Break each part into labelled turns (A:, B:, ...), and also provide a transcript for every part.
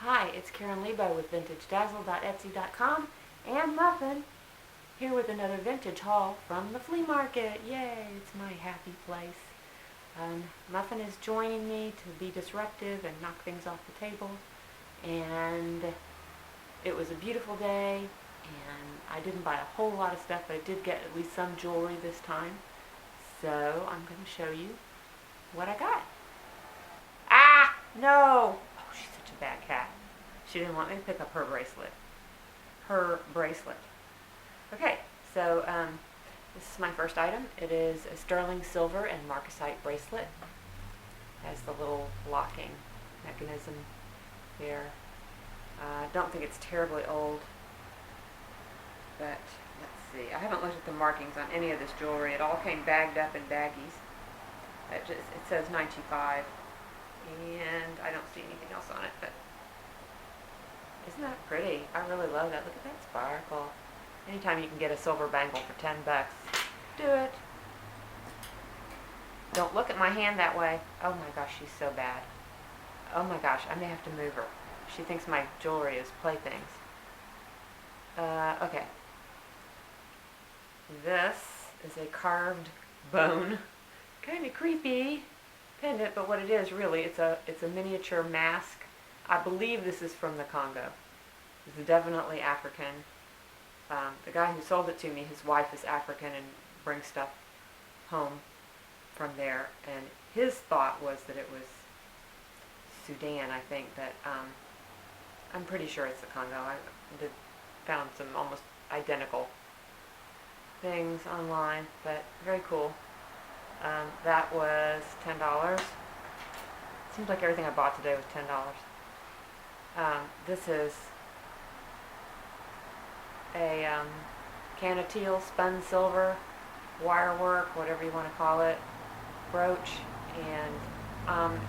A: Hi, it's Karen Leabo with vintagedazz.etsy.com and Muffin, here with another vintage haul from the flea market. Yay, it's my happy place. Muffin is joining me to be disruptive and knock things off the table. And it was a beautiful day, and I didn't buy a whole lot of stuff, but I did get at least some jewelry this time. So I'm going to show you what I got. Ah, no! Oh, she's such a bad cat. She didn't want me to pick up her bracelet. Okay, so this is my first item. It is a sterling silver and marcasite bracelet. It has the little locking mechanism there. I don't think it's terribly old, but let's see. I haven't looked at the markings on any of this jewelry. It all came bagged up in baggies. It says 925, and I don't see anything else on it, but isn't that pretty? I really love that. Look at that sparkle. Anytime you can get a silver bangle for 10 bucks, do it. Don't look at my hand that way. Oh my gosh, she's so bad. Oh my gosh, I may have to move her. She thinks my jewelry is playthings. Okay. This is a carved bone. Kind of creepy pendant, but what it is really, it's a miniature mask. I believe this is from the Congo. This is definitely African. The guy who sold it to me, his wife is African and brings stuff home from there. And his thought was that it was Sudan, I think, but I'm pretty sure it's the Congo. I found some almost identical things online, but very cool. That was $10. Seems like everything I bought today was $10. This is a canateel spun silver wire work, whatever you want to call it, brooch, and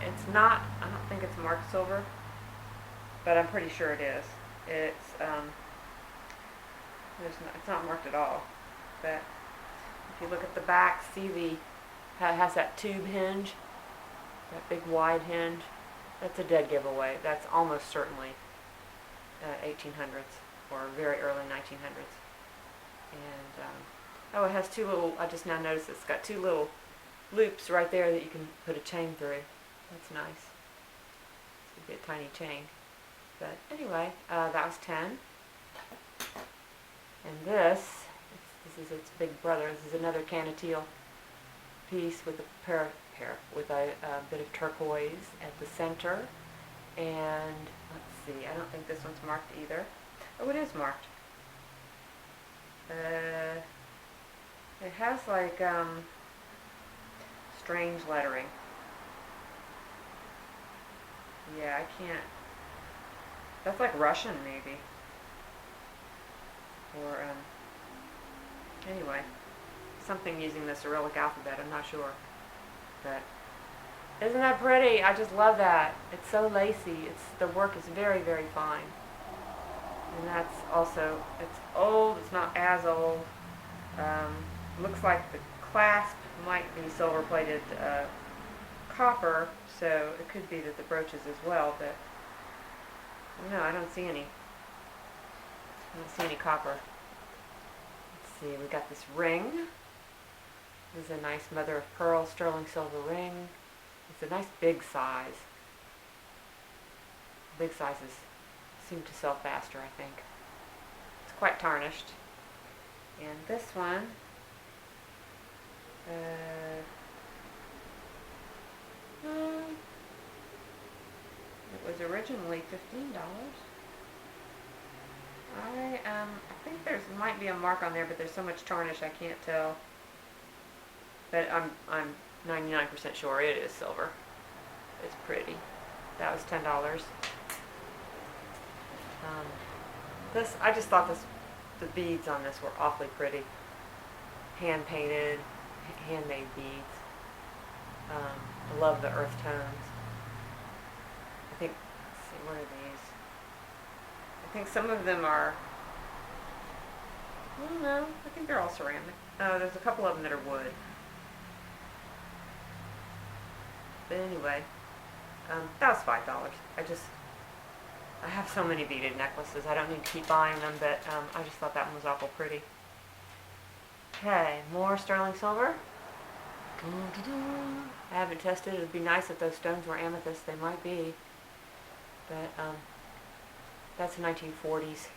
A: it's not, I don't think it's marked silver, but I'm pretty sure it is. It's not marked at all, but if you look at the back, see how it has that tube hinge, that big wide hinge. That's a dead giveaway. That's almost certainly 1800s or very early 1900s. And oh, it has two little, I just now noticed it's got two little loops right there that you can put a chain through. That's nice. It's a bit tiny chain. But anyway, that was 10. And this is its big brother. This is another canateel piece with a with a bit of turquoise at the center. And let's see, I don't think this one's marked either. Oh, it is marked. It has like strange lettering. Yeah, I can't. That's like Russian, maybe. Or anyway, something using the Cyrillic alphabet. I'm not sure. But isn't that pretty? I just love that. It's so lacy. The work is very, very fine. And that's also, it's old. It's not as old. Looks like the clasp might be silver-plated copper, so it could be that the brooch is as well. But no, I don't see any. I don't see any copper. Let's see. We got this ring. This is a nice mother of pearl sterling silver ring. It's a nice big size. Big sizes seem to sell faster, I think. It's quite tarnished. And this one, it was originally $15. I think there might be a mark on there, but there's so much tarnish I can't tell. But I'm 99% sure it is silver. It's pretty. That was $10. This, I just thought the beads on this were awfully pretty. Hand painted, handmade beads. I love the earth tones. I think, let's see, what are these? I think some of them are, I don't know, I think they're all ceramic. There's a couple of them that are wood. But anyway, that was $5. I have so many beaded necklaces. I don't need to keep buying them, but I just thought that one was awful pretty. Okay, more sterling silver. I haven't tested it. It'd be nice if those stones were amethyst. They might be. But that's the 1940s.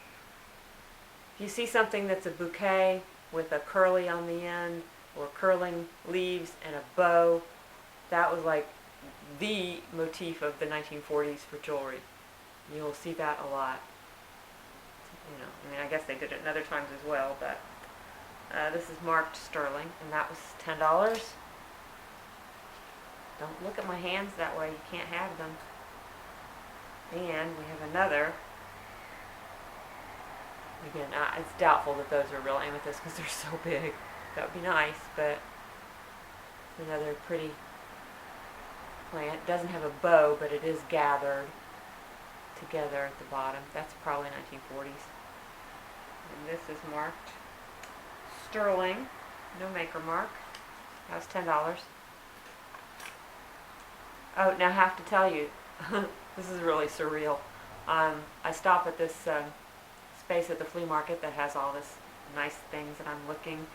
A: If you see something that's a bouquet with a curly on the end, or curling leaves and a bow, that was like the motif of the 1940s for jewelry. You'll see that a lot. You know, I mean, I guess they did it in other times as well, but this is marked sterling, and that was $10. Don't look at my hands that way, you can't have them. And we have another. Again, it's doubtful that those are real amethysts because they're so big. That would be nice, but it's another pretty plant. It doesn't have a bow, but it is gathered together at the bottom. That's probably 1940s. And this is marked sterling, no maker mark. That was $10. Oh, now I have to tell you, this is really surreal. I stop at this space at the flea market that has all this nice things, and I'm looking,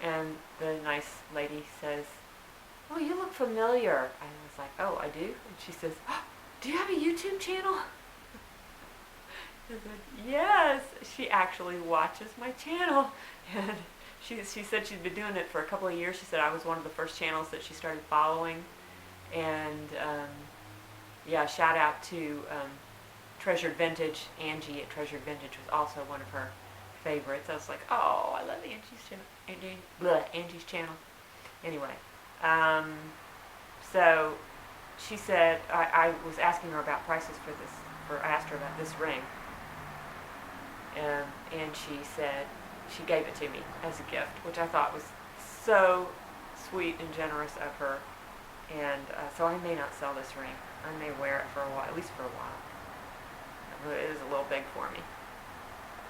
A: and the nice lady says, "Oh, you look familiar." I was like, "Oh, I do?" And she says, "Oh, do you have a YouTube channel?" I said, "Yes." She actually watches my channel, and she said she'd been doing it for a couple of years. She said I was one of the first channels that she started following, and yeah, shout out to Treasured Vintage. Angie at Treasured Vintage was also one of her favorites. I was like, oh, I love Angie's channel. Anyway, so she said, I was asking her about prices for this, I asked her about this ring, and she said she gave it to me as a gift, which I thought was so sweet and generous of her. And so I may not sell this ring. I may wear it for a while, at least for a while. It is a little big for me.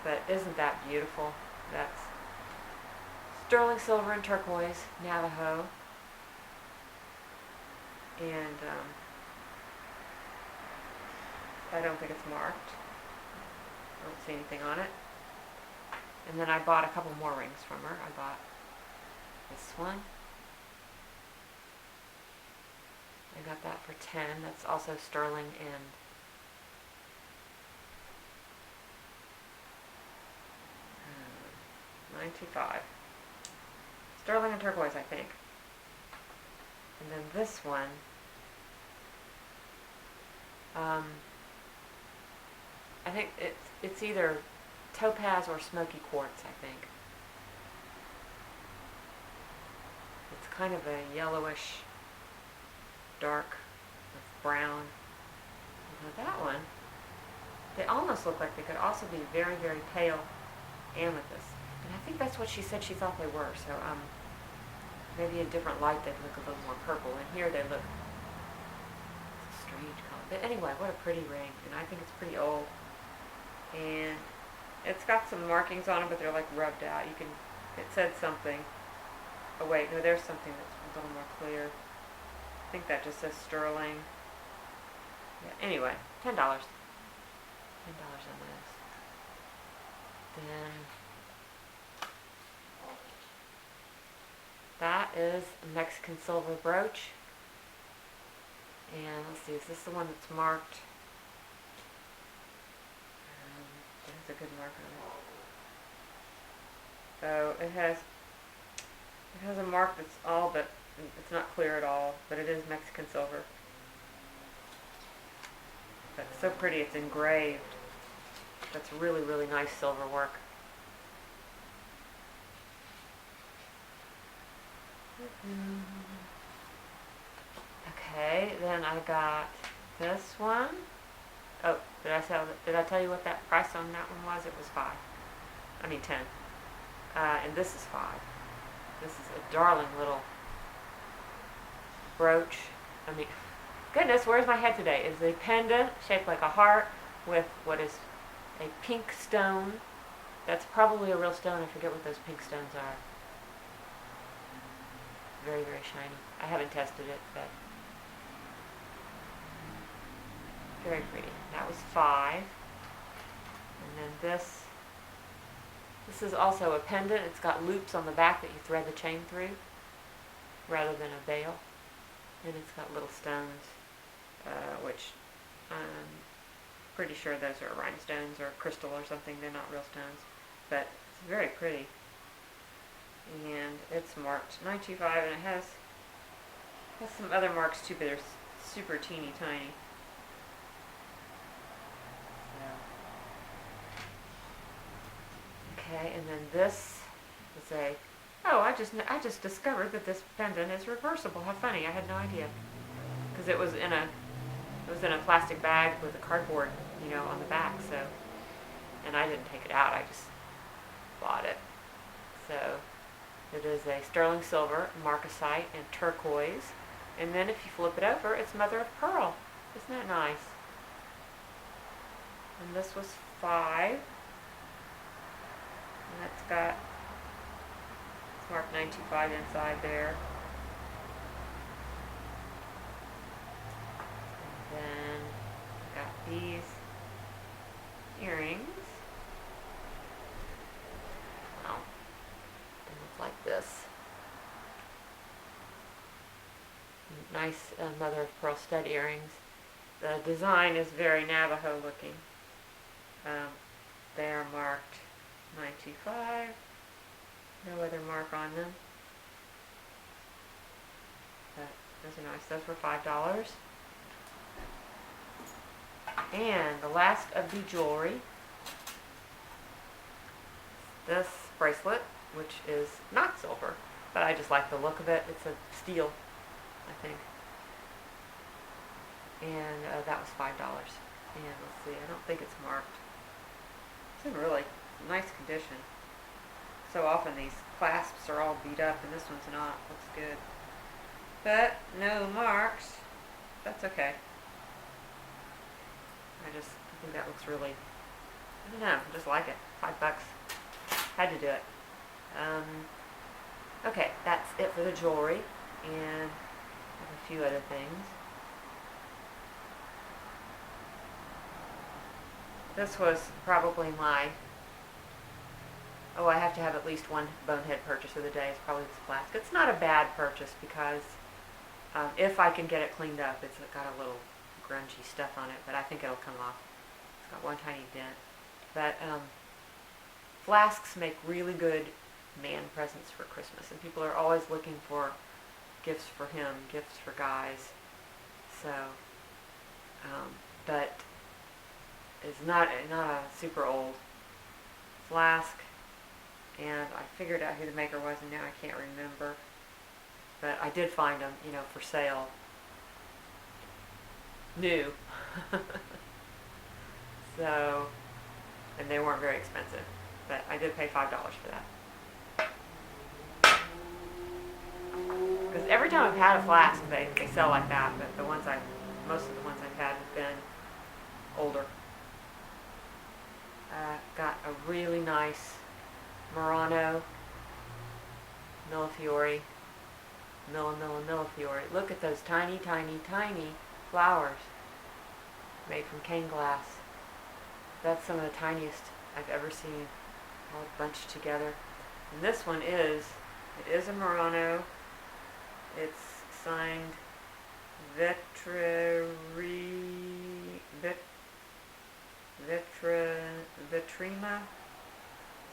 A: But isn't that beautiful? That's sterling silver and turquoise, Navajo. And I don't think it's marked. I don't see anything on it. And then I bought a couple more rings from her. I bought this one. I got that for $10. That's also sterling and $95. Sterling and turquoise, I think. And then this one, I think it's either topaz or smoky quartz, I think. It's kind of a yellowish, dark with brown. Now that one, they almost look like they could also be very, very pale amethyst. And I think that's what she said she thought they were. So maybe in different light they'd look a little more purple. And here they look, it's a strange color. But anyway, what a pretty ring. And I think it's pretty old. And it's got some markings on it, but they're like rubbed out. It said something. Oh wait, no, there's something that's a little more clear. I think that just says sterling. Yeah, anyway, $10. $10 on this. Then that is a Mexican silver brooch. And let's see, is this the one that's marked? There's a good mark on it. So it has a mark that's all but, it's not clear at all, but it is Mexican silver. But it's so pretty, it's engraved. That's really, really nice silver work. Okay, then I got this one. Oh, did I tell you what that price on that one was? It was $5. I mean 10. And this is $5. This is a darling little brooch. I mean, goodness, where's my head today? It's a pendant shaped like a heart with what is a pink stone. That's probably a real stone. I forget what those pink stones are. Very, very shiny. I haven't tested it, but very pretty. That was $5. And then this is also a pendant. It's got loops on the back that you thread the chain through rather than a veil. And it's got little stones, which I'm pretty sure those are rhinestones or crystal or something. They're not real stones, but it's very pretty. And it's marked $9.25, and it has some other marks too, but they're super teeny tiny. Okay, and then this is a, oh, I just discovered that this pendant is reversible. How funny! I had no idea, because it was in a plastic bag with a cardboard, on the back. So, and I didn't take it out. I just bought it. So, it is a sterling silver, marcasite, and turquoise. And then if you flip it over, it's mother of pearl. Isn't that nice? And this was $5. And it's marked $9.25 inside there. And then got these earrings. Wow. They look like this. Nice mother of pearl stud earrings. The design is very Navajo looking. They are marked $9.25. No other mark on them. But those are nice. Those were $5. And the last of the jewelry, this bracelet, which is not silver, but I just like the look of it. It's a steel, I think. And that was $5. And let's see, I don't think it's marked. It's in really nice condition. So often these clasps are all beat up, and this one's not. Looks good. But no marks. That's okay. I think that looks really, I don't know, I just like it. $5. Had to do it. Okay, that's it for the jewelry, and a few other things. This was probably I have to have at least one bonehead purchase of the day. It's probably this flask. It's not a bad purchase because if I can get it cleaned up, it's got a little grungy stuff on it, but I think it'll come off. It's got one tiny dent. But flasks make really good man presents for Christmas, and people are always looking for gifts for him, gifts for guys. So, but it's not a super old flask, and I figured out who the maker was, and now I can't remember. But I did find them, for sale. New. So, and they weren't very expensive, but I did pay $5 for that. Because every time I've had a flask, they sell like that, but most of the ones I've had have been older. Got a really nice Murano Millefiori. Millefiori. Look at those tiny, tiny, tiny flowers made from cane glass. That's some of the tiniest I've ever seen, all bunched together. And this one it is a Murano. It's signed Vitrima,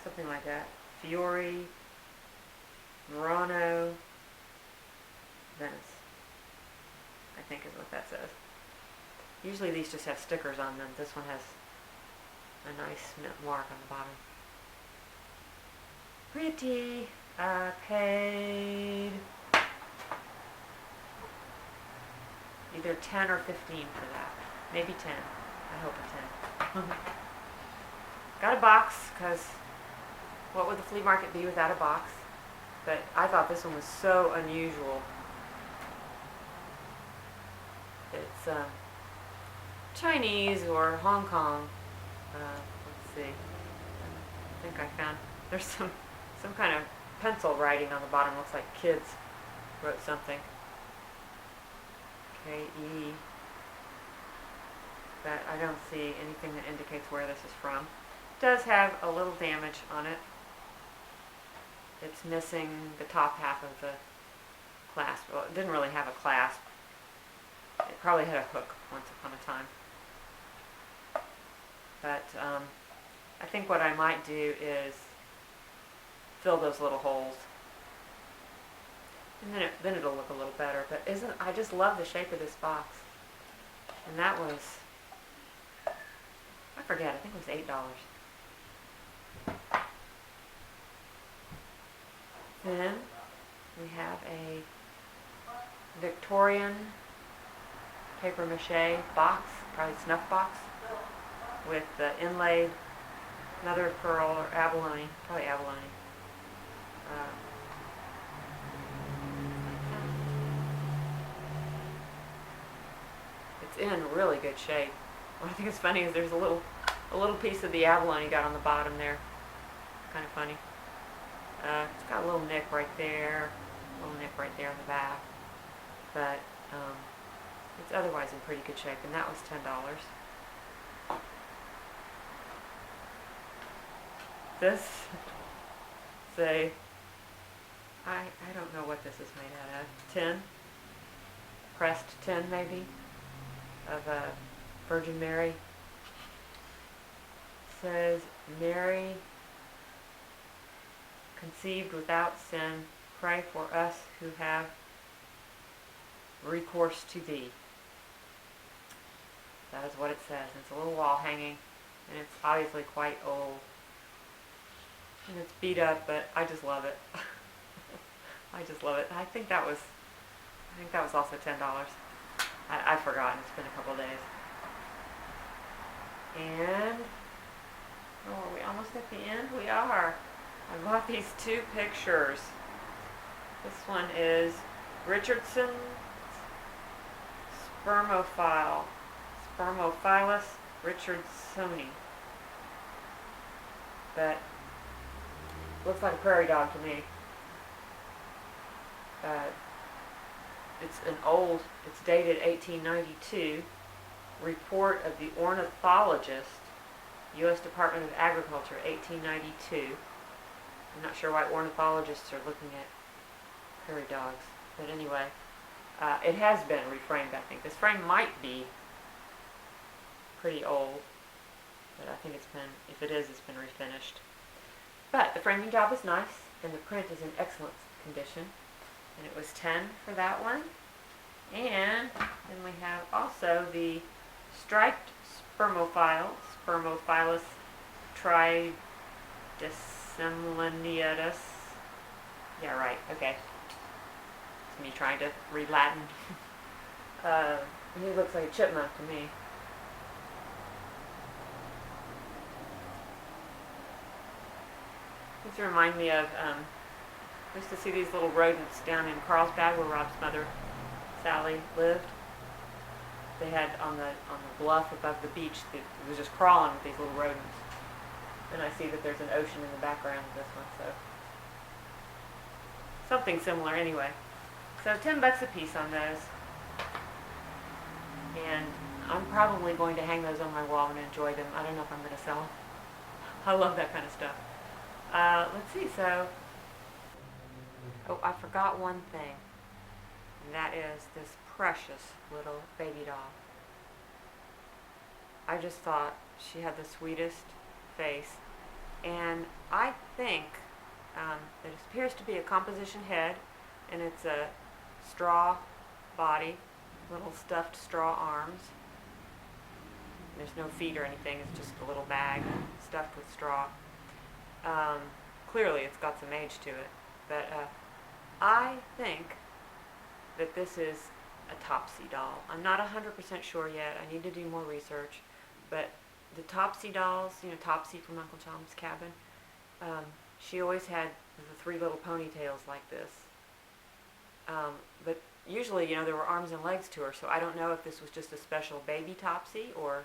A: something like that. Fiori, Murano, Venice, I think is what that says. Usually these just have stickers on them. This one has a nice mark on the bottom. Pretty. Paid either 10 or 15 for that. Maybe 10. I hope a 10. Got a box, because what would the flea market be without a box? But I thought this one was so unusual. It's Chinese or Hong Kong. Let's see. I think I found, there's some kind of pencil writing on the bottom. Looks like kids wrote something. K-E. But I don't see anything that indicates where this is from. does have a little damage on it. It's missing the top half of the clasp. Well, it didn't really have a clasp. It probably had a hook once upon a time. But I think what I might do is fill those little holes. And then it'll look a little better. But I just love the shape of this box. And that was, I forget, I think it was $8. Then we have a Victorian paper mache box, probably snuff box, with the inlaid mother of pearl or abalone, probably abalone. It's in really good shape. What I think is funny is there's a little piece of the abalone got on the bottom there. Kind of funny. It's got a little nick right there, a little nick right there in the back, but it's otherwise in pretty good shape, and that was $10. This, say, I don't know what this is made out of. Tin, pressed tin maybe, of a Virgin Mary. It says, Mary, conceived without sin, pray for us who have recourse to thee. That is what it says. It's a little wall hanging, and it's obviously quite old. And it's beat up, but I just love it. I just love it. I think that was also $10. I've forgotten. It's been a couple of days. And are we almost at the end? We are. I bought these two pictures. This one is Richardson's Spermophilus richardsoni. That looks like a prairie dog to me. It's dated 1892. Report of the ornithologist, U.S. Department of Agriculture, 1892. I'm not sure why ornithologists are looking at prairie dogs, but anyway, it has been reframed, I think. This frame might be pretty old, but I think if it is, it's been refinished. But the framing job is nice, and the print is in excellent condition, and it was $10 for that one. And then we have also the striped Spermophilus tridecimlineatus. Yeah, right, okay. It's me trying to read Latin. He looks like a chipmunk to me. These remind me of, I used to see these little rodents down in Carlsbad where Rob's mother, Sally, lived. They had on the bluff above the beach, it was just crawling with these little rodents. And I see that there's an ocean in the background of this one, so something similar anyway. So $10 a piece on those. And I'm probably going to hang those on my wall and enjoy them. I don't know if I'm going to sell them. I love that kind of stuff. Let's see, I forgot one thing. And that is this precious little baby doll. I just thought she had the sweetest face. And I think it appears to be a composition head, and it's a straw body, little stuffed straw arms. There's no feet or anything, it's just a little bag stuffed with straw. Clearly it's got some age to it, but I think that this is a Topsy doll. I'm not 100% sure yet. I need to do more research, but the Topsy dolls, Topsy from Uncle Tom's Cabin, she always had the three little ponytails like this. But usually, there were arms and legs to her, so I don't know if this was just a special baby Topsy or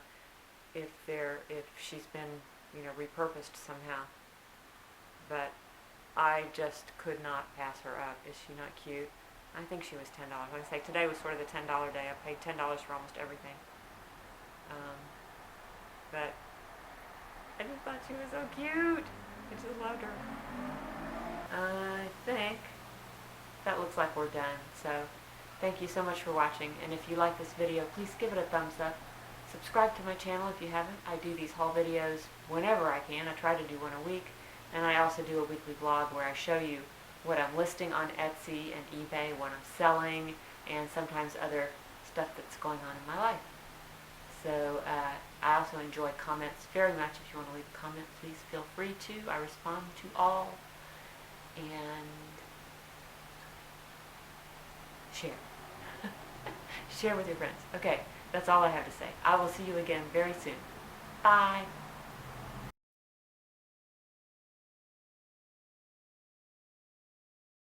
A: if she's been, repurposed somehow. But I just could not pass her up. Is she not cute? I think she was $10. Like I say, today was sort of the $10 day. I paid $10 for almost everything. But I just thought She was so cute. I just loved her. I think that looks like we're done. So thank you so much for watching. And if you like this video, please give it a thumbs up. Subscribe to my channel if you haven't. I do these haul videos whenever I can. I try to do one a week. And I also do a weekly vlog where I show you what I'm listing on Etsy and eBay, what I'm selling, and sometimes other stuff that's going on in my life. So I also enjoy comments very much. If you want to leave a comment, please feel free to. I respond to all. And share. Share with your friends. Okay, that's all I have to say. I will see you again very soon. Bye.